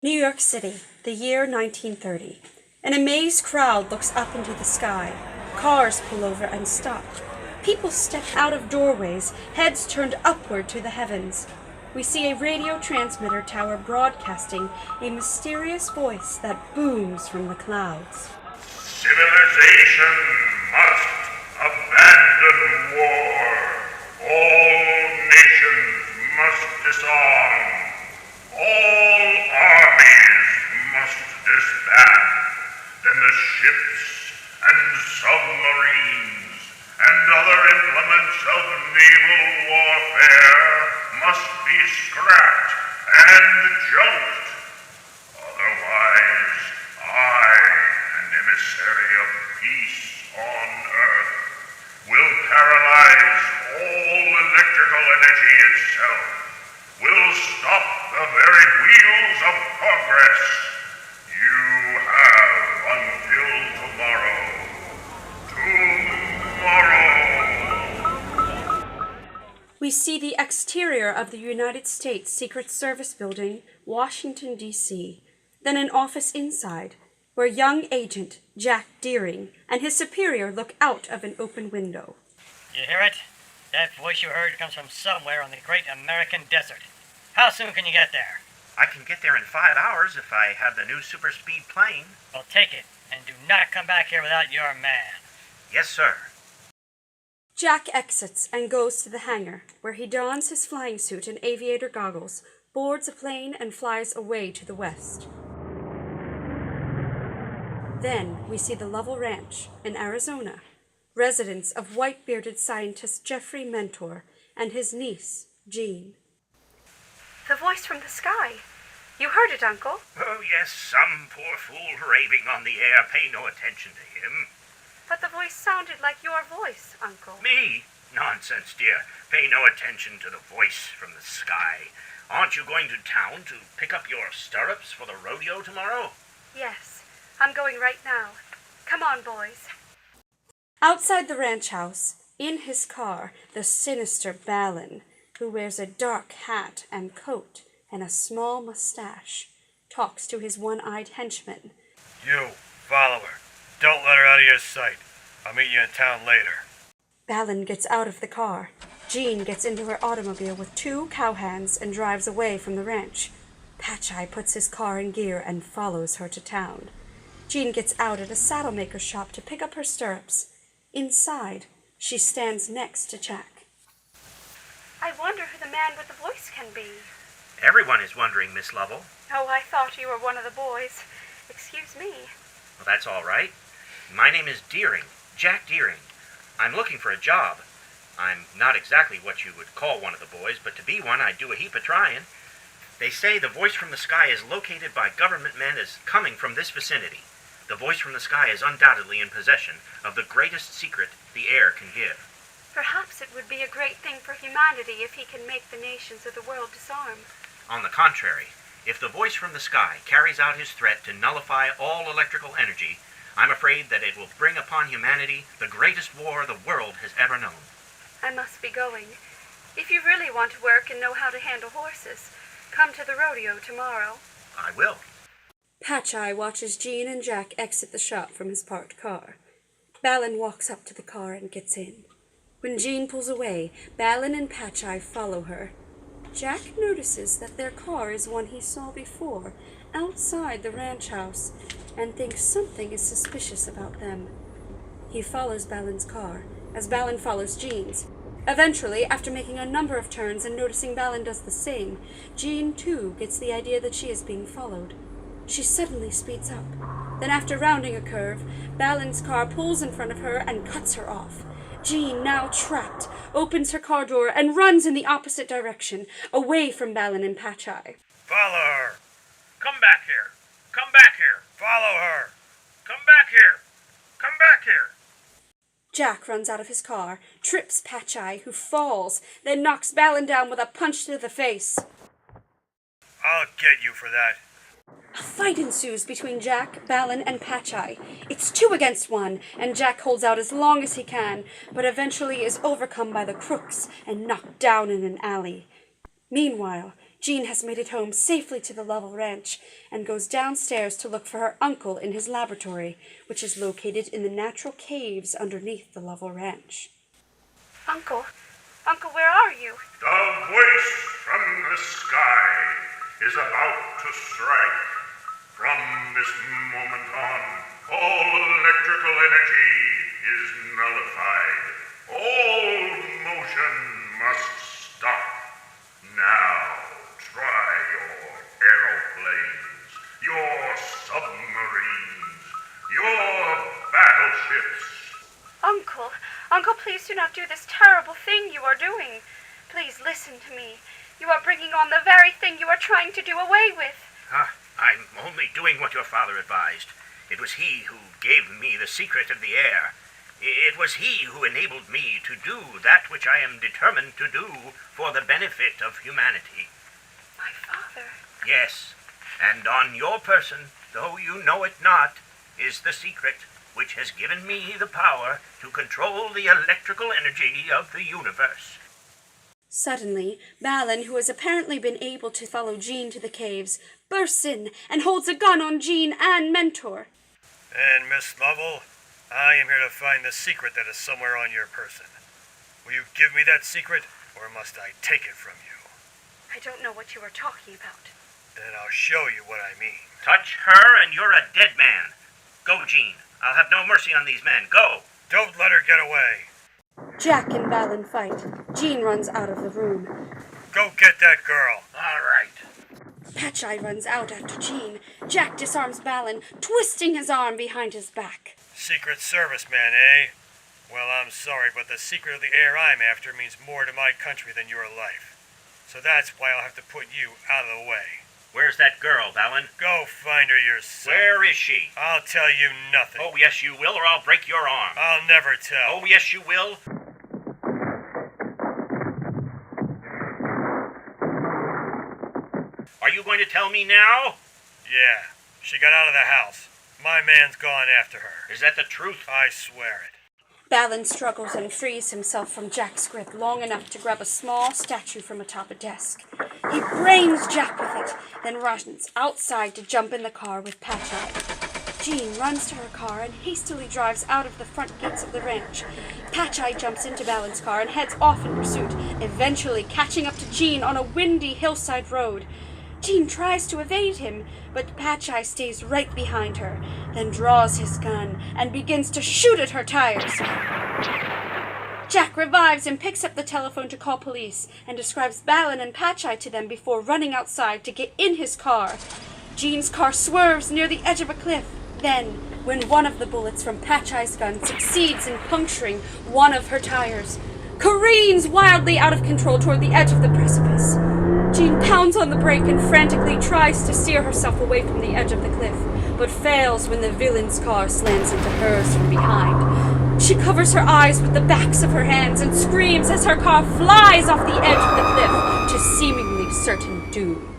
New York City, the year 1930. An amazed crowd looks up into the sky. Cars pull over and stop. People step out of doorways, heads turned upward to the heavens. We see a radio transmitter tower broadcasting a mysterious voice that booms from the clouds. Civilization must abandon war. All nations must disarm. All armies must disband. Then the ships and submarines and other implements of naval warfare must be scrapped and junked. Otherwise, I, an emissary of peace on Earth, will paralyze all electrical energy itself, will stop the very wheels of progress. You have until tomorrow. We see the exterior of the United States Secret Service building, Washington, D.C., then an office inside, where young agent Jack Deering and his superior look out of an open window. You hear it? That voice you heard comes from somewhere on the great American desert. How soon can you get there? I can get there in 5 hours if I have the new super-speed plane. Well, take it, and do not come back here without your man. Yes, sir. Jack exits and goes to the hangar, where he dons his flying suit and aviator goggles, boards a plane, and flies away to the west. Then we see the Lovell Ranch in Arizona, residence of white-bearded scientist Jeffrey Mentor and his niece, Jean. The voice from the sky. You heard it, Uncle. Oh, yes, some poor fool raving on the air. Pay no attention to him. But the voice sounded like your voice, Uncle. Me? Nonsense, dear. Pay no attention to the voice from the sky. Aren't you going to town to pick up your stirrups for the rodeo tomorrow? Yes, I'm going right now. Come on, boys. Outside the ranch house, in his car, the sinister Balin, who wears a dark hat and coat and a small mustache, talks to his one-eyed henchman. You, follow her. Don't let her out of your sight. I'll meet you in town later. Balin gets out of the car. Jean gets into her automobile with 2 cowhands and drives away from the ranch. Patch-Eye puts his car in gear and follows her to town. Jean gets out at a saddle-maker's shop to pick up her stirrups. Inside, she stands next to Jack. I wonder who the man with the voice can be. Everyone is wondering, Miss Lovell. Oh, I thought you were one of the boys. Excuse me. Well, that's all right. My name is Deering, Jack Deering. I'm looking for a job. I'm not exactly what you would call one of the boys, but to be one, I'd do a heap of trying. They say the voice from the sky is located by government men as coming from this vicinity. The voice from the sky is undoubtedly in possession of the greatest secret the air can give. Perhaps it would be a great thing for humanity if he can make the nations of the world disarm. On the contrary, if the voice from the sky carries out his threat to nullify all electrical energy, I'm afraid that it will bring upon humanity the greatest war the world has ever known. I must be going. If you really want to work and know how to handle horses, come to the rodeo tomorrow. I will. Patch-Eye watches Jean and Jack exit the shop from his parked car. Balin walks up to the car and gets in. When Jean pulls away, Balin and Patch-Eye follow her. Jack notices that their car is one he saw before, outside the ranch house, and thinks something is suspicious about them. He follows Balin's car, as Balin follows Jean's. Eventually, after making a number of turns and noticing Balin does the same, Jean too gets the idea that she is being followed. She suddenly speeds up. Then after rounding a curve, Balin's car pulls in front of her and cuts her off. Jean, now trapped, opens her car door and runs in the opposite direction, away from Balin and Patch-Eye. Follow her. Come back here. Come back here. Follow her. Come back here. Come back here. Jack runs out of his car, trips Patch-Eye, who falls, then knocks Balin down with a punch to the face. I'll get you for that. A fight ensues between Jack, Balin, and Patch-Eye. It's 2 against 1, and Jack holds out as long as he can, but eventually is overcome by the crooks and knocked down in an alley. Meanwhile, Jean has made it home safely to the Lovell Ranch and goes downstairs to look for her uncle in his laboratory, which is located in the natural caves underneath the Lovell Ranch. Uncle, where are you? The voice from the sky is about to strike. From this moment on, all electrical energy is nullified. All motion must stop. Now, try your aeroplanes, your submarines, your battleships. Uncle, please do not do this terrible thing you are doing. Please listen to me. You are bringing on the very thing you are trying to do away with. I'm only doing what your father advised. It was he who gave me the secret of the air. It was he who enabled me to do that which I am determined to do for the benefit of humanity. My father? Yes, and on your person, though you know it not, is the secret which has given me the power to control the electrical energy of the universe. Suddenly, Balin, who has apparently been able to follow Jean to the caves, bursts in and holds a gun on Jean and Mentor. And Miss Lovell, I am here to find the secret that is somewhere on your person. Will you give me that secret, or must I take it from you? I don't know what you are talking about. Then I'll show you what I mean. Touch her and you're a dead man. Go, Jean. I'll have no mercy on these men. Go. Don't let her get away. Jack and Balin fight. Jean runs out of the room. Go get that girl. All right. Patch-Eye runs out after Jean. Jack disarms Balin, twisting his arm behind his back. Secret Service man, eh? Well, I'm sorry, but the secret of the air I'm after means more to my country than your life. So that's why I'll have to put you out of the way. Where's that girl, Balin? Go find her yourself. Where is she? I'll tell you nothing. Oh, yes, you will, or I'll break your arm. I'll never tell. Oh, yes, you will. Are you going to tell me now? Yeah, she got out of the house. My man's gone after her. Is that the truth? I swear it. Balin struggles and frees himself from Jack's grip long enough to grab a small statue from atop a desk. He brains Jack with it, then rushes outside to jump in the car with Patch-Eye. Jean runs to her car and hastily drives out of the front gates of the ranch. Patch-Eye jumps into Balin's car and heads off in pursuit, eventually catching up to Jean on a windy hillside road. Jean tries to evade him, but Patch-Eye stays right behind her, then draws his gun and begins to shoot at her tires. Jack revives and picks up the telephone to call police and describes Balin and Patch-Eye to them before running outside to get in his car. Jean's car swerves near the edge of a cliff. Then, when one of the bullets from Patch-Eye's gun succeeds in puncturing one of her tires, careens wildly out of control toward the edge of the precipice. Jean pounds on the brake and frantically tries to steer herself away from the edge of the cliff, but fails when the villain's car slams into hers from behind. She covers her eyes with the backs of her hands and screams as her car flies off the edge of the cliff to seemingly certain doom.